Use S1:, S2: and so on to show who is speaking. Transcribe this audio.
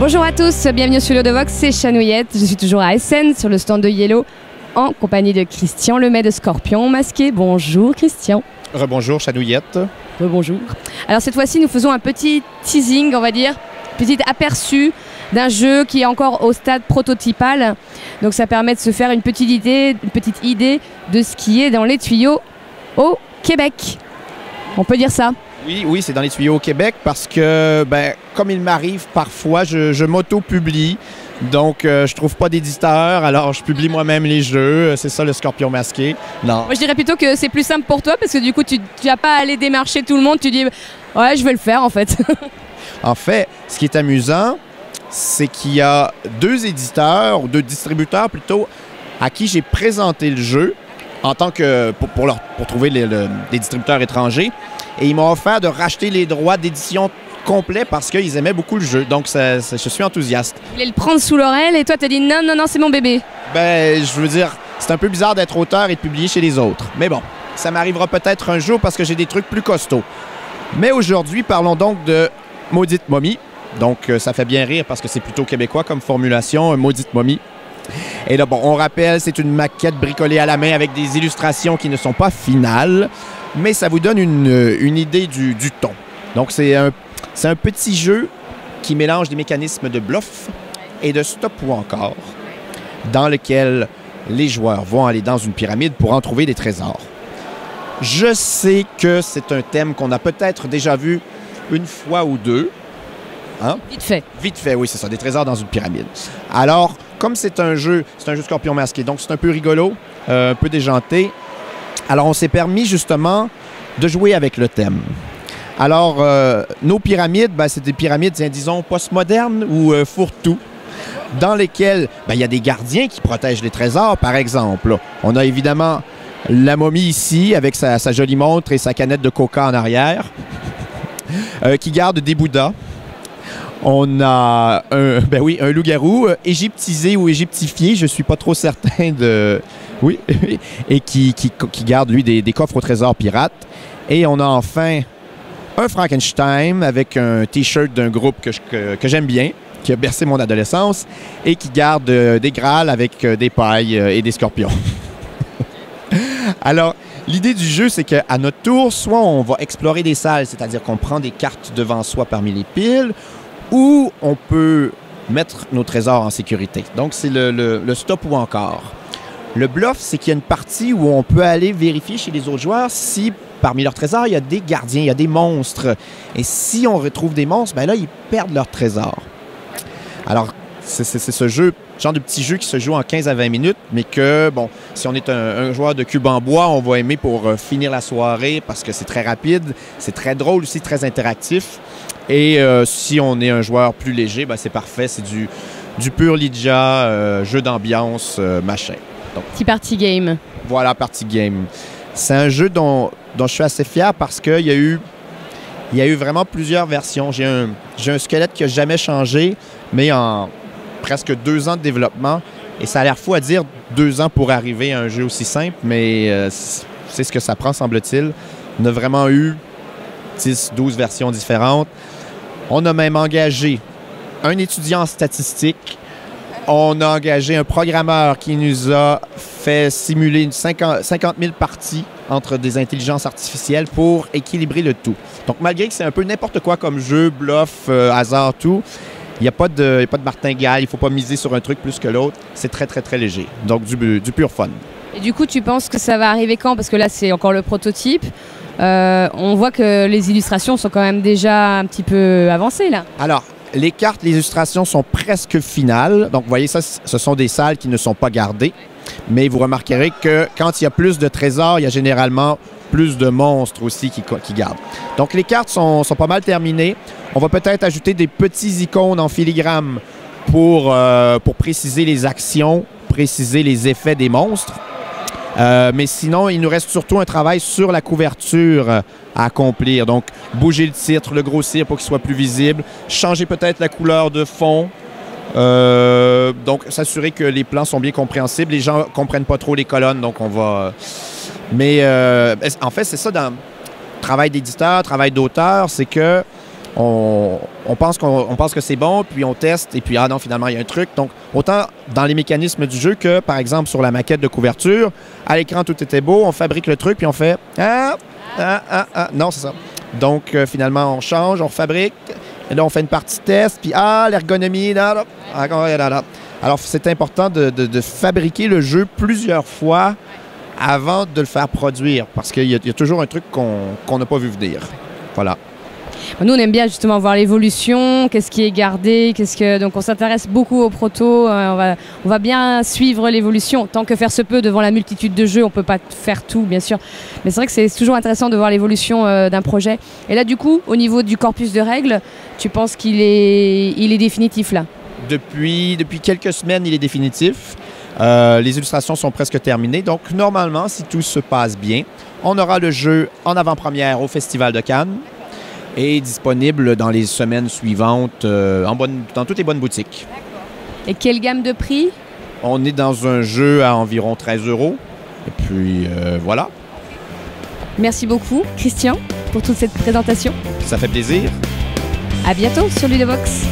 S1: Bonjour à tous, bienvenue sur le de Vox, c'est Chanouillette. Je suis toujours à Essen sur le stand de Yellow en compagnie de Christian Lemay de Scorpion Masqué. Bonjour Christian.
S2: Rebonjour Chanouillette.
S1: Rebonjour. Alors cette fois-ci nous faisons un petit teasing, on va dire, petit aperçu d'un jeu qui est encore au stade prototypal. Donc ça permet de se faire une petite idée de ce qui est dans les tuyaux au Québec. On peut dire ça?
S2: Oui, c'est dans les tuyaux au Québec parce que, comme il m'arrive parfois, je m'auto-publie. Donc, je trouve pas d'éditeur, alors je publie moi-même les jeux. C'est ça, le Scorpion Masqué. Non.
S1: Moi, je dirais plutôt que c'est plus simple pour toi parce que du coup, tu vas pas aller démarcher tout le monde. Tu dis, ouais, je vais le faire en fait.
S2: En fait, ce qui est amusant, c'est qu'il y a deux éditeurs, ou deux distributeurs plutôt, à qui j'ai présenté le jeu en tant que pour trouver des distributeurs étrangers. Et ils m'ont offert de racheter les droits d'édition complets parce qu'ils aimaient beaucoup le jeu. Donc, je suis enthousiaste.
S1: Tu voulais le prendre sous l'oreille et toi, tu as dit non, c'est mon bébé.
S2: Je veux dire, c'est un peu bizarre d'être auteur et de publier chez les autres. Mais bon, ça m'arrivera peut-être un jour parce que j'ai des trucs plus costauds. Mais aujourd'hui, parlons donc de Maudite Momie. Donc, ça fait bien rire parce que c'est plutôt québécois comme formulation, Maudite Momie. Et là, on rappelle, c'est une maquette bricolée à la main avec des illustrations qui ne sont pas finales, mais ça vous donne une idée du ton. Donc, c'est un petit jeu qui mélange des mécanismes de bluff et de stop ou encore, dans lequel les joueurs vont aller dans une pyramide pour en trouver des trésors. Je sais que c'est un thème qu'on a peut-être déjà vu une fois ou deux. Hein?
S1: Vite fait.
S2: Vite fait, oui, c'est ça, des trésors dans une pyramide. Alors, comme c'est un jeu Scorpion Masqué, donc c'est un peu rigolo, un peu déjanté. Alors, on s'est permis justement de jouer avec le thème. Alors, nos pyramides, c'est des pyramides, disons, postmodernes ou fourre-tout, dans lesquelles il y a des gardiens qui protègent les trésors, par exemple. On a évidemment la momie ici, avec sa jolie montre et sa canette de coca en arrière, qui garde des bouddhas. On a un loup-garou égyptisé ou égyptifié, je ne suis pas trop certain de... Oui, et qui garde, lui, des coffres au trésor pirates. Et on a enfin un Frankenstein avec un T-shirt d'un groupe que j'aime bien, qui a bercé mon adolescence, et qui garde des Graals avec des pailles et des scorpions. Alors, l'idée du jeu, c'est qu'à notre tour, soit on va explorer des salles, c'est-à-dire qu'on prend des cartes devant soi parmi les piles, ou on peut mettre nos trésors en sécurité. Donc, c'est le stop ou encore. Le bluff, c'est qu'il y a une partie où on peut aller vérifier chez les autres joueurs si, parmi leurs trésors, il y a des gardiens, il y a des monstres. Et si on retrouve des monstres, là, ils perdent leurs trésors. Alors, c'est ce genre de petit jeu qui se joue en 15 à 20 minutes, mais que, si on est un joueur de cube en bois, on va aimer pour finir la soirée parce que c'est très rapide, c'est très drôle aussi, très interactif. Et si on est un joueur plus léger, c'est parfait, c'est du pur Lydia, jeu d'ambiance, machin. Donc,
S1: petit party game.
S2: Voilà, party game. C'est un jeu dont je suis assez fier parce qu'il y a eu vraiment plusieurs versions. J'ai un squelette qui n'a jamais changé, mais en presque 2 ans de développement. Et ça a l'air fou à dire 2 ans pour arriver à un jeu aussi simple, mais c'est ce que ça prend, semble-t-il. On a vraiment eu 10, 12 versions différentes. On a même engagé un étudiant en statistique. On a engagé un programmeur qui nous a fait simuler 50 000 parties entre des intelligences artificielles pour équilibrer le tout. Donc, malgré que c'est un peu n'importe quoi comme jeu, bluff, hasard, tout, il n'y a pas de martingale, il ne faut pas miser sur un truc plus que l'autre. C'est très, très, très léger. Donc, du pur fun.
S1: Et du coup, tu penses que ça va arriver quand? Parce que là, c'est encore le prototype. On voit que les illustrations sont quand même déjà un petit peu avancées, là. Alors,
S2: les cartes, les illustrations sont presque finales. Donc, vous voyez, ça, ce sont des salles qui ne sont pas gardées. Mais vous remarquerez que quand il y a plus de trésors, il y a généralement plus de monstres aussi qui gardent. Donc, les cartes sont pas mal terminées. On va peut-être ajouter des petits icônes en filigrane pour préciser les actions, préciser les effets des monstres. Mais sinon, il nous reste surtout un travail sur la couverture à accomplir. Donc, bouger le titre, le grossir pour qu'il soit plus visible, changer peut-être la couleur de fond. Donc, s'assurer que les plans sont bien compréhensibles. Les gens ne comprennent pas trop les colonnes, donc on va... Mais en fait, c'est ça dans le travail d'éditeur, travail d'auteur, c'est que on pense que c'est bon, puis on teste, et puis ah non, finalement, il y a un truc. Donc, autant dans les mécanismes du jeu que, par exemple, sur la maquette de couverture, à l'écran, tout était beau, on fabrique le truc, puis on fait non, c'est ça. Donc, finalement, on change, on fabrique, et là, on fait une partie test, puis l'ergonomie, là. Alors, c'est important de fabriquer le jeu plusieurs fois avant de le faire produire, parce qu'il y a toujours un truc qu'on n'a pas vu venir. Voilà.
S1: Nous, on aime bien justement voir l'évolution, qu'est-ce qui est gardé, donc on s'intéresse beaucoup aux protos, on va bien suivre l'évolution, tant que faire se peut devant la multitude de jeux, on ne peut pas faire tout, bien sûr. Mais c'est vrai que c'est toujours intéressant de voir l'évolution d'un projet. Et là, du coup, au niveau du corpus de règles, tu penses qu'il est définitif là?
S2: Depuis quelques semaines, il est définitif. Les illustrations sont presque terminées. Donc, normalement, si tout se passe bien, on aura le jeu en avant-première au Festival de Cannes et disponible dans les semaines suivantes dans toutes les bonnes boutiques.
S1: Et quelle gamme de prix?
S2: On est dans un jeu à environ 13 €. Et puis, voilà.
S1: Merci beaucoup, Christian, pour toute cette présentation.
S2: Ça fait plaisir.
S1: À bientôt sur Ludovox.